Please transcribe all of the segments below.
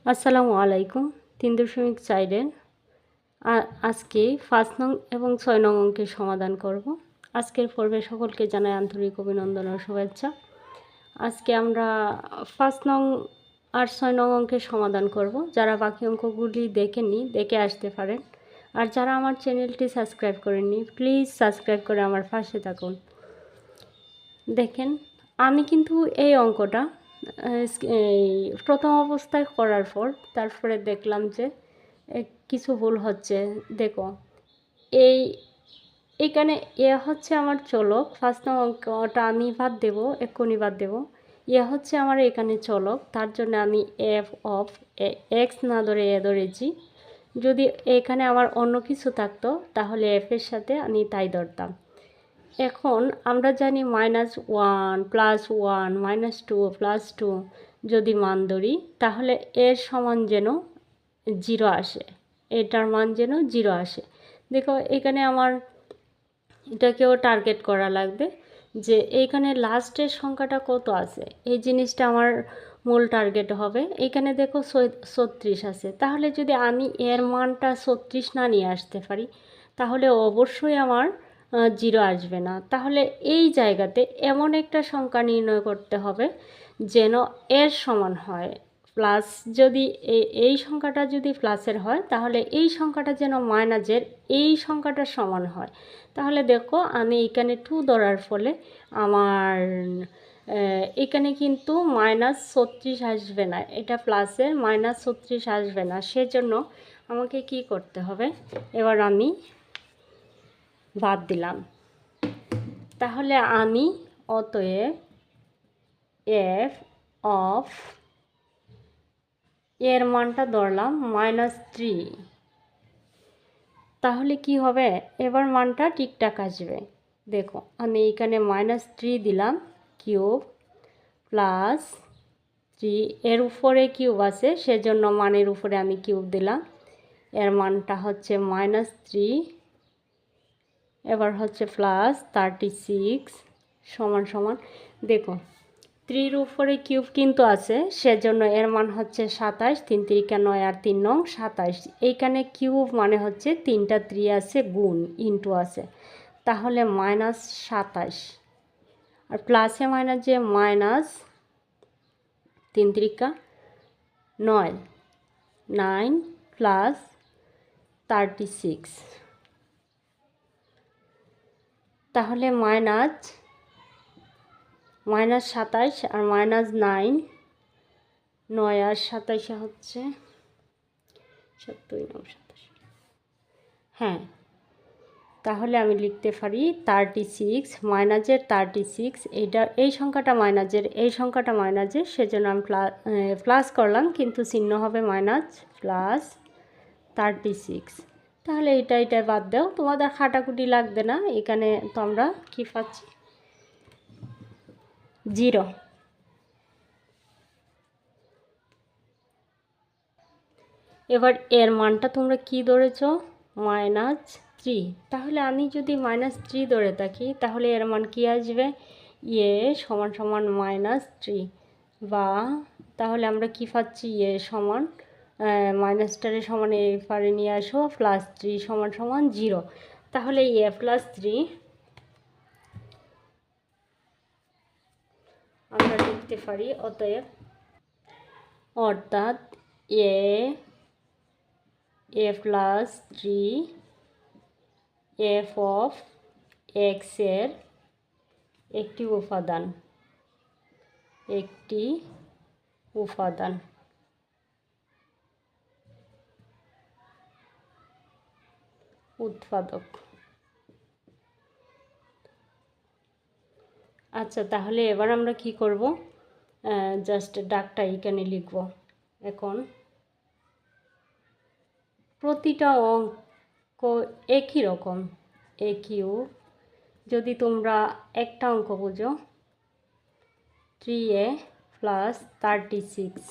আসসালামু আলাইকুম। 3.4-এর আজকে 5 নং এবং 6 নং অঙ্কের সমাধান করব। আজকের পর্বে সকলকে জানাই আন্তরিক অভিনন্দন ও শুভেচ্ছা। আজকে আমরা 5 নং আর 6 নং অঙ্কের সমাধান করব। যারা বাকি অঙ্কগুলি দেখেননি দেখে আসতে পারেন। আর যারা আমার চ্যানেলটি সাবস্ক্রাইব করেননি প্লিজ সাবস্ক্রাইব করে আমার পাশে থাকুন। দেখেন, আমি কিন্তু এই অঙ্কটা এই প্রথম অবস্থায় করার পর তারপরে দেখলাম যে কিছু ভুল হচ্ছে। দেখো, এইখানে হচ্ছে আমার চলক। ফার্স্ট অঙ্কটা আমি বাদ দেব, এক্ষুনি বাদ দেব। হচ্ছে আমার এখানে চলক, তার জন্য আমি এফ অফ এক্স না ধরে ধরেছি। যদি এখানে আমার অন্য কিছু থাকতো তাহলে এফের সাথে আমি তাই ধরতাম। এখন আমরা জানি -1 +1 -2 +2 যদি মান ধরি তাহলে এর সমান যেন 0 আসে, এটার মান যেন 0 আসে। দেখো, এখানে আমার এটাকেও টার্গেট করা লাগবে যে এইখানে লাস্টের সংখ্যাটা কত আছে, এই জিনিসটা আমার মূল টার্গেট হবে। এখানে দেখো 36 আছে, তাহলে যদি আমি এর মানটা 36 না নিয়ে আসতে পারি তাহলে অবশ্যই আমার 0 আসবে না। তাহলে এই জায়গাতে এমন একটা সংখ্যা নির্ণয় করতে হবে যেন এর সমান হয়। প্লাস যদি এই সংখ্যাটা যদি প্লাসের হয় তাহলে এই সংখ্যাটা যেন মাইনাসের এই সংখ্যাটার সমান হয়। তাহলে দেখো, আমি এখানে 2 ধরার ফলে আমার এখানে কিন্তু -36 আসবে না, এটা প্লাসের -36 আসবে না। সেজন্য আমাকে কি করতে হবে, এবার আমি বাদ দিলাম। তাহলে আমি অতএব এফ অফ এর মানটা ধরলাম -3। তাহলে কি হবে, এবার মানটা ঠিকঠাক আসবে। দেখো, আমি এখানে -3 দিলাম, কিউব +3, এর উপরে কিউব আছে সেজন্য মানের উপরে আমি কিউব দিলাম। এর মানটা হচ্ছে -3, এবার হচ্ছে +36 সমান সমান। দেখো, 3-র উপরে কিউব কিন্তু আছে সেজন্য এর মান হচ্ছে 27, 3 3 9 আর 3 নং 27। এইখানে কিউব মানে হচ্ছে 3টা 3 আছে গুণ ইন্টু আছে, তাহলে -27 আর প্লাসে মাইনাস যে -3 3 9 9 +36, তাহলে -27 আর -9 9 আর 27 হচ্ছে 7 9 27। হ্যাঁ, তাহলে আমি লিখতে পারি 36 মাইনাসের 36, এই সংখ্যাটা মাইনাসের এই সংখ্যাটা মাইনাসের, সেজন্য আমি প্লাস করলাম কিন্তু চিহ্ন হবে মাইনাস +36। তাহলে এটা বাদ দাও, তোমাদের খাটাকুটি লাগবে না। এখানে তো আমরা কী পাচ্ছি, 0। এবার এর মানটা তোমরা কি ধরেছ, -3। তাহলে আমি যদি -3 ধরে থাকি তাহলে এর মান কি আসবে, সমান সমান -3, বা তাহলে আমরা কি পাচ্ছি, সমান মাইনাসটারে সমান এর পারে নিয়ে আসো, +3 সমান সমান 0। তাহলে +3 আমরা লিখতে পারি অতএব, অর্থাৎ a+3 f অফ এক্স এর একটি উপাদান উৎপাদক। আচ্ছা, তাহলে এবার আমরা কি করব, জাস্ট ডাকটা এখানে লিখব। এখন প্রতিটা অঙ্ক একই রকম, কিউ। যদি তোমরা একটা অঙ্ক বুঝো, 3a + 36।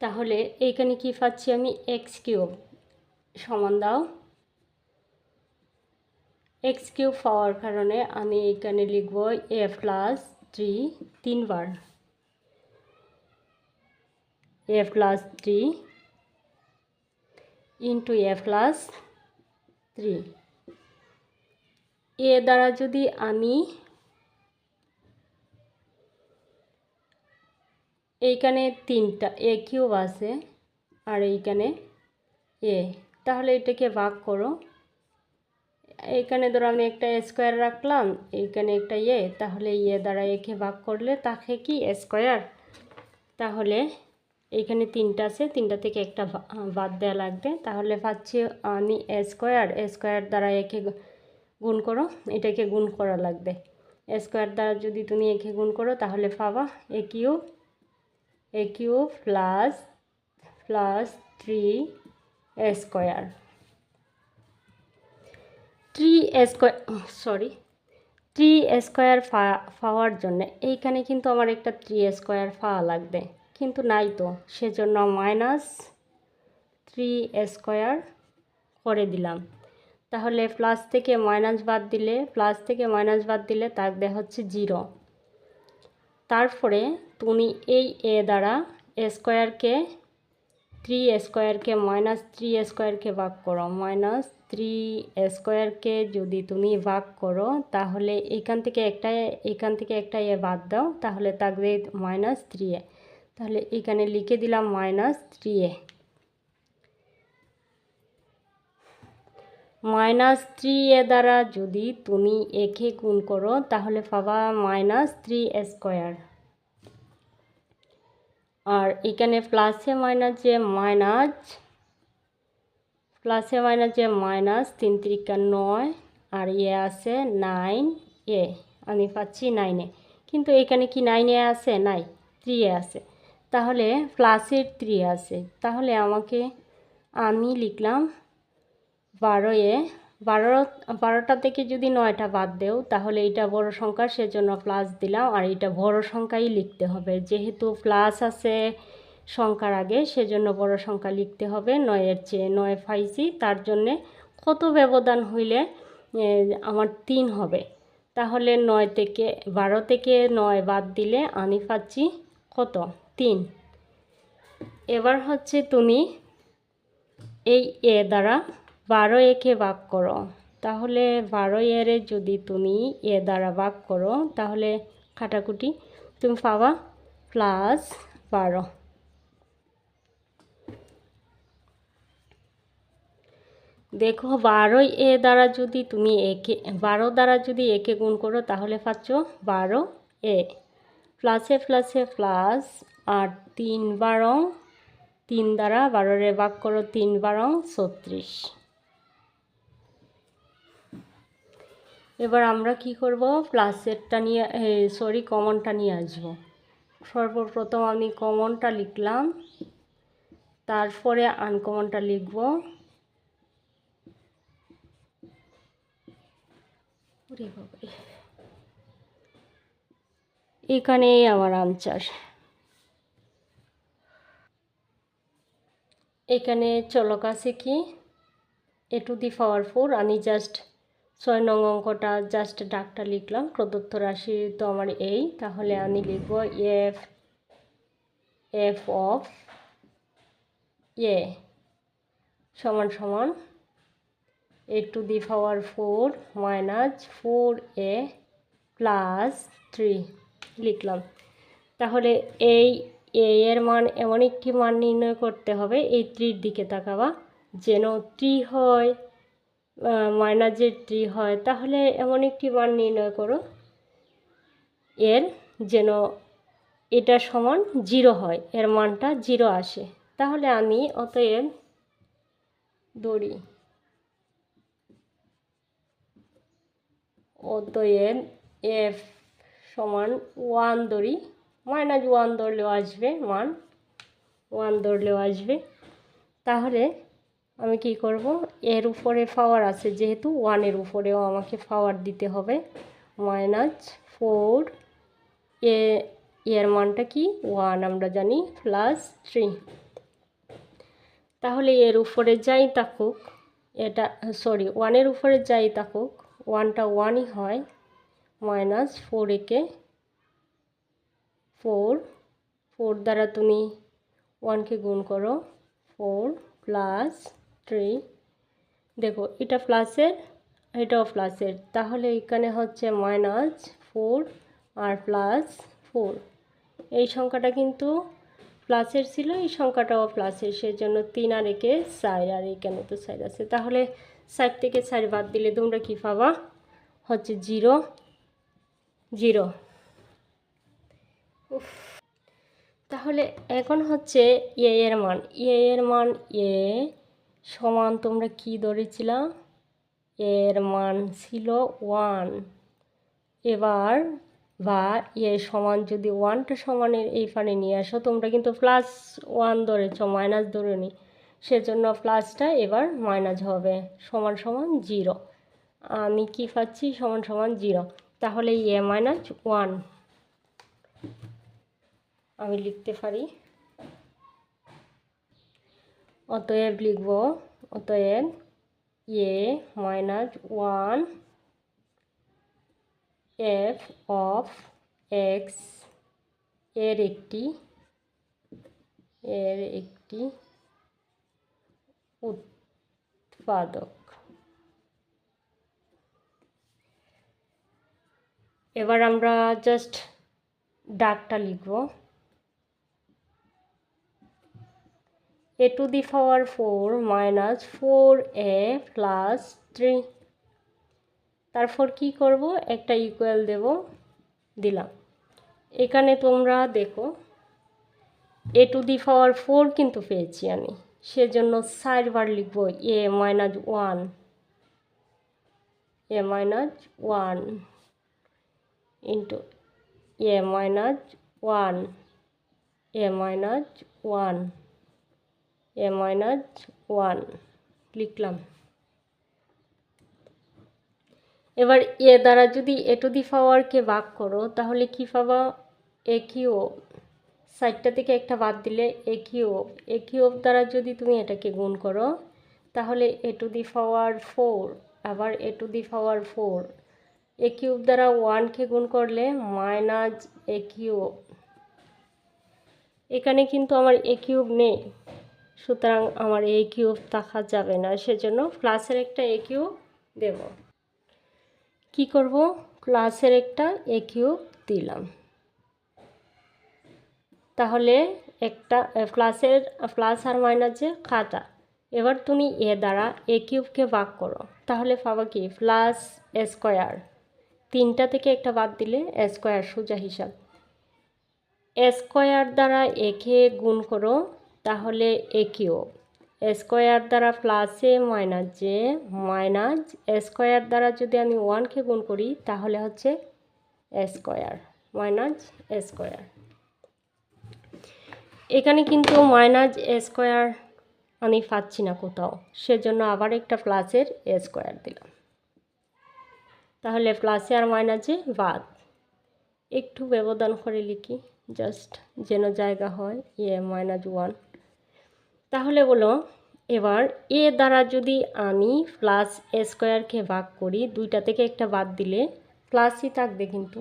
তাহলে এইখানে কি পাচ্ছি আমি, x³ সমান দাও এক্স কিউব পাওয়ার কারণে আমি এখানে লিখব এ প্লাস 3 তিনবার, এ প্লাস 3 ইন্টু এ প্লাস 3। এ দ্বারা যদি আমি এইখানে 3টা এ কিউব আছে আর এইখানে এ, তাহলে এটাকে ভাগ করো। এইখানে ধরো আমি একটা স্কোয়ার রাখলাম, এইখানে একটা এ, তাহলে এ দ্বারা একে ভাগ করলে তাকে কি স্কোয়ার। তাহলে এইখানে 3টা আছে, 3টা থেকে একটা বাদ দেওয়া লাগবে। তাহলে পাচ্ছি আমি স্কোয়ার, স্কোয়ার দ্বারা একে গুণ করো, এটাকে গুণ করা লাগবে। স্কোয়ার দ্বারা যদি তুমি একে গুণ করো তাহলে পাবা a cube plus 3 square. 3 square পাওয়ার জন্য এইখানে কিন্তু আমার একটা 3 স্কোয়ার পাওয়া লাগবে, কিন্তু নাই তো, সেজন্য -3 স্কোয়ার করে দিলাম। তাহলে প্লাস থেকে মাইনাস বাদ দিলে থাকবে হচ্ছে 0। তারপরে তুমি এই এ দ্বারা স্কোয়ারকে 3 স্কোয়ারকে -3 স্কোয়ারকে ভাগ করো, -3 স্কোয়ারকে যদি তুমি ভাগ করো তাহলে এখান থেকে একটা এ বাদ দাও, তাহলে থাকবে -3a। তাহলে এখানে লিখে দিলাম -3a। -3a দ্বারা যদি তুমি একে গুণ করো তাহলে পাবা -3 স্কোয়ার। আর এখানে প্লাসে মাইনাস যে মাইনাস 3 3 9 আর এ আছে 9a, আমি পাচ্ছি 9a, কিন্তু এখানে কি 9a আছে? নাই, 3a আছে। তাহলে প্লাসের 3 আছে, তাহলে আমি লিখলাম 12a। 12টা থেকে যদি 9টা বাদ দেও তাহলে এটা বড় সংখ্যা, সেজন্য প্লাস দিলাম। আর এটা বড় সংখ্যাই লিখতে হবে, যেহেতু প্লাস আছে সংখ্যার আগে, সেজন্য বড় সংখ্যা লিখতে হবে। 9-এর চেয়ে 9 পাইছি, তার জন্যে কত ব্যবধান হইলে আমার 3 হবে। তাহলে 12 থেকে 9 বাদ দিলে আমি পাচ্ছি কত? 3। এবার হচ্ছে তুমি এই এ দ্বারা 12 একে ভাগ করো, তাহলে 12 এর যদি তুমি এ দ্বারা ভাগ করো তাহলে কাটাকুটি তুমি পাবা +12। দেখো 12 এ দ্বারা যদি তুমি 12 দ্বারা যদি একে গুণ করো তাহলে পাচ্ছ 12a। প্লাসে প্লাসে প্লাস, আর 3 12, 3 দ্বারা 12 ভাগ করো, 3 12 36। এবার আমরা কি করব? প্লাসেরটা নিয়ে কমনটা নিয়ে আসব। সর্বপ্রথম আমি কমনটা লিখলাম, তারপরে আনকমনটা লিখব। এখানেই আমার আনসার। এখানে চলক আছে কি a⁴। আমি জাস্ট 6 নং অঙ্কটা জাস্ট ডাকটা লিখলাম, প্রদত্ত রাশি তো আমার এই, তাহলে আমি লিখব f of a সমান সমান a⁴ -4a + 3 লিখলাম। তাহলে এই a এর মান এমন একটি মান নির্ণয় করতে হবে, এই 3 দিকে তাকাবা, যেন 3 হয়, -3 হয়। তাহলে এমন একটি মান নির্ণয় করো এর যেন এটা সমান 0 হয়, এর মানটা 0 আসে। তাহলে আমি অতএব ধরি f সমান 1 ধরি, -1 ধরলেও আসবে, মান 1 ধরলেও আসবে। তাহলে আমি কি করব? এর উপরে পাওয়ার আছে, যেহেতু 1 এর উপরেও আমাকে পাওয়ার দিতে হবে, -4 এর মানটা কি 1 আমরা জানি, +3। তাহলে এর উপরে যাই থাকুক, এটা 1 এর উপরে যাই থাকুক, ওয়ানটা ওয়ানই হয়, মাইনাস 4 একে 4, 4 দ্বারা তুমি 1কে গুণ করো, 4 প্লাস 3, দেখো এটা প্লাসের এটাও প্লাসের, তাহলে এখানে হচ্ছে -4 আর +4। এই সংখ্যাটা কিন্তু প্লাসের ছিল, এই সংখ্যাটাও প্লাসের, সেজন্য 3 আর একে 4, আর এখানে তো 4 আছে, তাহলে 4 থেকে 4 বাদ দিলে তোমরা কি পাবা, হচ্ছে 0 0। তাহলে এখন হচ্ছে এর মান, এর মান সমান তোমরা কি ধরেছিলাম, এর মান ছিল 1। এবার বা সমান যদি 1টা সমানের এই পানে নিয়ে আসো, তোমরা কিন্তু +1 ধরেছ, মাইনাস ধরোনি, সেজন্য প্লাসটা এবার মাইনাস হবে, সমান সমান 0। আমি কি পাচ্ছি, সমান সমান 0। তাহলে -1 আমি লিখতে পারি। অতএব লিখব, অতএব -1 f of x এর একটি উৎপাদক। এবার আমরা জাস্ট ডাকটা লিখব, a⁴ - 4a + 3। তারপর কি করব, একটা ইকুয়াল দেব, দিলাম। এখানে তোমরা দেখো a⁴ কিন্তু পেয়েছি আমি, সেজন্য 4 বার লিখব a-1 ইন্টু a-1 a-1 লিখলাম। এবার দ্বারা যদি a⁴কে ভাগ করো, তাহলে কি পাবা, a³ 4টা থেকে একটা বাদ দিলে a³ দ্বারা যদি তুমি এটাকে গুণ করো, তাহলে a⁴, আবার a⁴, a³ দ্বারা 1কে গুণ করলে -a³। এখানে কিন্তু আমার a³ নেই, সুতরাং আমার a³ থাকা যাবে না, সেজন্য প্লাসের একটা a³ দেব। কি করব, প্লাসের একটা a³ দিলাম। তাহলে একটা প্লাস আর মাইনাস যে কাটা। এবার তুমি দ্বারা a³ ভাগ করো, তাহলে পাবা কি, +a²। 3টা থেকে একটা বাদ দিলে a² সোজা হিসাব। a² দ্বারা a-কে গুণ করো, তাহলে a³ a² দ্বারা প্লাসে মাইনাস যে মাইনাস a² দ্বারা যদি আমি 1কে গুণ করি, তাহলে হচ্ছে a² এখানে কিন্তু -a² আমি পাচ্ছি না কোথাও, সেজন্য আবার একটা প্লাসের a² দিলাম। তাহলে প্লাসে আর মাইনাসে বাদ, একটু ব্যবধান করে লিখি জাস্ট যেন জায়গা হয়, a-1। তাহলে বলো, এবার দ্বারা যদি আমি +a²কে ভাগ করি, 2টা থেকে একটা বাদ দিলে প্লাসই থাকবে কিন্তু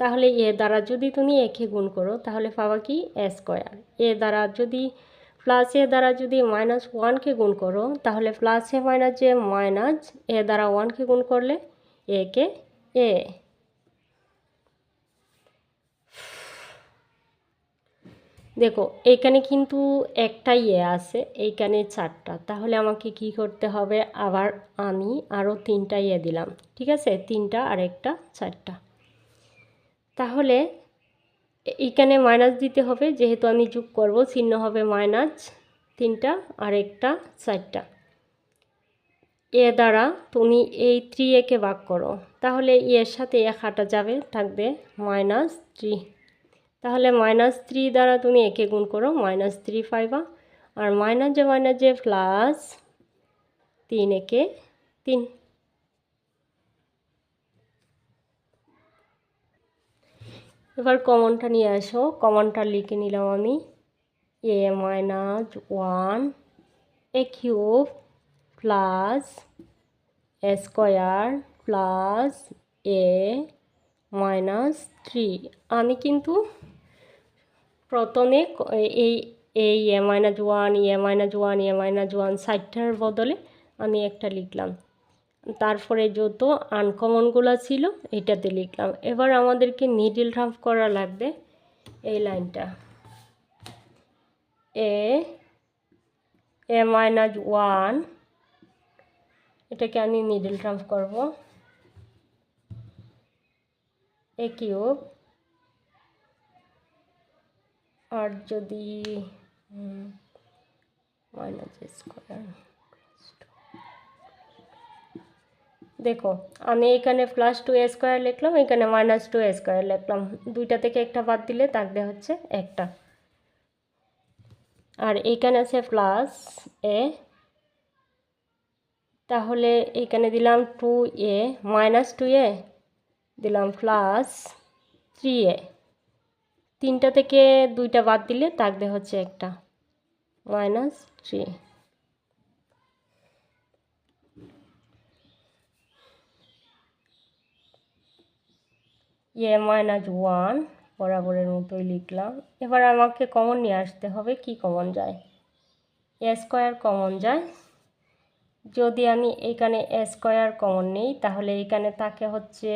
তাহলে দ্বারা যদি তুমি একে গুণ করো, তাহলে পাবা কি, a² দ্বারা যদি দ্বারা যদি -1কে গুণ করো, তাহলে প্লাসে মাইনাস যে মাইনাস দ্বারা 1কে গুণ করলে কে দেখো এইখানে কিন্তু একটাই আছে, এইখানে 4টা, তাহলে আমাকে কি করতে হবে, আবার আমি আরও 3টা দিলাম, ঠিক আছে, 3টা আর একটা 4টা। তাহলে এইখানে মাইনাস দিতে হবে, যেহেতু আমি যোগ করব, চিহ্ন হবে মাইনাস, 3টা আর একটা 4টা। দ্বারা তুমি এই 3কে ভাগ করো, তাহলে এর সাথে কাটা যাবে, থাকবে -3। তাহলে -3 দ্বারা তুমি একে গুণ করো, -3 পাইবা, আর মাইনাস যে প্লাস 3 একে 3। এবার কমনটা নিয়ে আসো, কমনটা লিখে নিলাম আমি, a-1 a³ plus square plus a minus 3। আমি কিন্তু প্রথমে এই এই a minus 1 a minus 1 a minus 1 সাইডটার বদলে আমি একটা লিখলাম, তারপরে যত আনকমনগুলো ছিল এটাতে লিখলাম। এবার আমাদেরকে নিডল রাফ করা লাগবে এই লাইনটা, এ মাইনাস 1, এটাকে আমি নিডল রাফ করব, এ কিউব, আর যদি মাইনাস স্কোয়ার, দেখো আমি এখানে প্লাস 2 স্কোয়ার লিখলাম, এখানে মাইনাস 2 স্কোয়ার লিখলাম, দুইটা থেকে একটা বাদ দিলে থাকবে হচ্ছে একটা। আর এখানে আছে প্লাস এ, তাহলে এখানে দিলাম 2a মাইনাস 2a, দিলাম প্লাস 3a, তিনটা থেকে দুইটা বাদ দিলে থাকবে হচ্ছে একটা, মাইনাস 3। এ মাইনাস 1 বরাবরের মতোই লিখলাম। এবার আমাকে কমন নিয়ে আসতে হবে, কি কমন যায়, এ স্কোয়ার কমন যায়। যদি আমি এখানে এ স্কোয়ার কমন নিই তাহলে এখানে থাকে হচ্ছে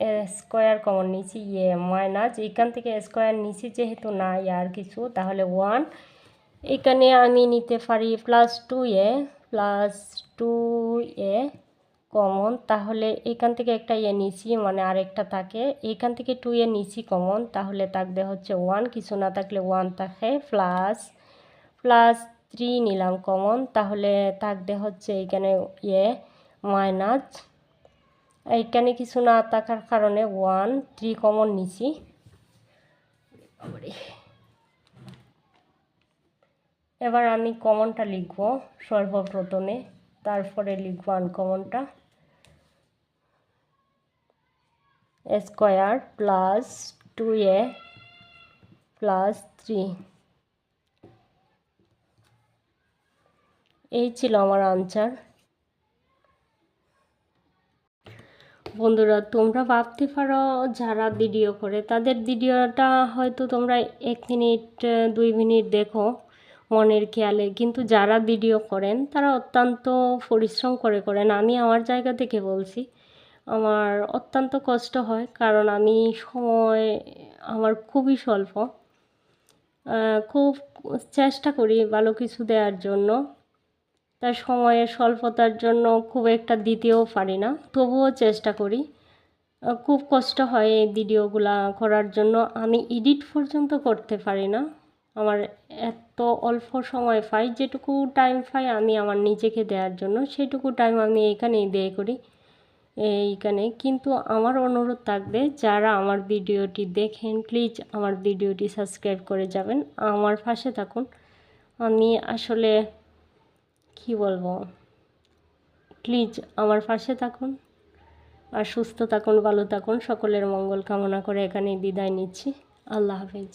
এ স্কোয়ার কমন নিয়েছি, এ মাইনাস এখান থেকে স্কোয়ার নিয়েছি যেহেতু নাই আর কিছু, তাহলে 1। এখানে আমি নিতে পারি প্লাস 2a কমন, তাহলে এখান থেকে একটা এ নিয়েছি মানে আরেকটা থাকে, এখান থেকে 2a নিয়েছি কমন, তাহলে থাকবে হচ্ছে 1, কিছু না থাকলে 1 থাকে, প্লাস 3 নিলাম কমন, তাহলে থাকবে হচ্ছে এখানে এ মাইনাস, এইখানে কিছু না থাকার কারণে 1, 3 কমন নিছি। এবার আমি কমনটা লিখব সর্বপ্রথমে, তারপরে লিখব আনকমনটা, স্কোয়ার প্লাস 2a প্লাস 3, এই ছিল আমার আনসার। বন্ধুরা তোমরা ভাবতে পারো যারা ভিডিও করে তাদের ভিডিওটা হয়তো তোমরা 1 মিনিট 2 মিনিট দেখো মনের খেয়ালে, কিন্তু যারা ভিডিও করেন তারা অত্যন্ত পরিশ্রম করেন। আমি আমার জায়গা থেকে বলছি, আমার অত্যন্ত কষ্ট হয়, কারণ আমি সময় আমার খুবই স্বল্প, খুব চেষ্টা করি ভালো কিছু দেওয়ার জন্য, তার সময়ের স্বল্পতার জন্য খুব একটা দিতেও পারি না, তবুও চেষ্টা করি। খুব কষ্ট হয় এই ভিডিওগুলা করার জন্য, আমি এডিট পর্যন্ত করতে পারি না, আমার এত অল্প সময় পাই, যেটুকু টাইম পাই আমি আমার নিজেকে দেওয়ার জন্য সেটুকু টাইম আমি এখানেই ব্যয় করি এইখানে। কিন্তু আমার অনুরোধ থাকবে যারা আমার ভিডিওটি দেখেন প্লিজ আমার ভিডিওটি সাবস্ক্রাইব করে যাবেন, আমার পাশে থাকুন। আমি আসলে কি বলবো, প্লিজ আমার পাশে থাকুন আর সুস্থ থাকুন, ভালো থাকুন, সকলের মঙ্গল কামনা করে এখানেই বিদায় নিচ্ছি। আল্লাহ হাফেজ।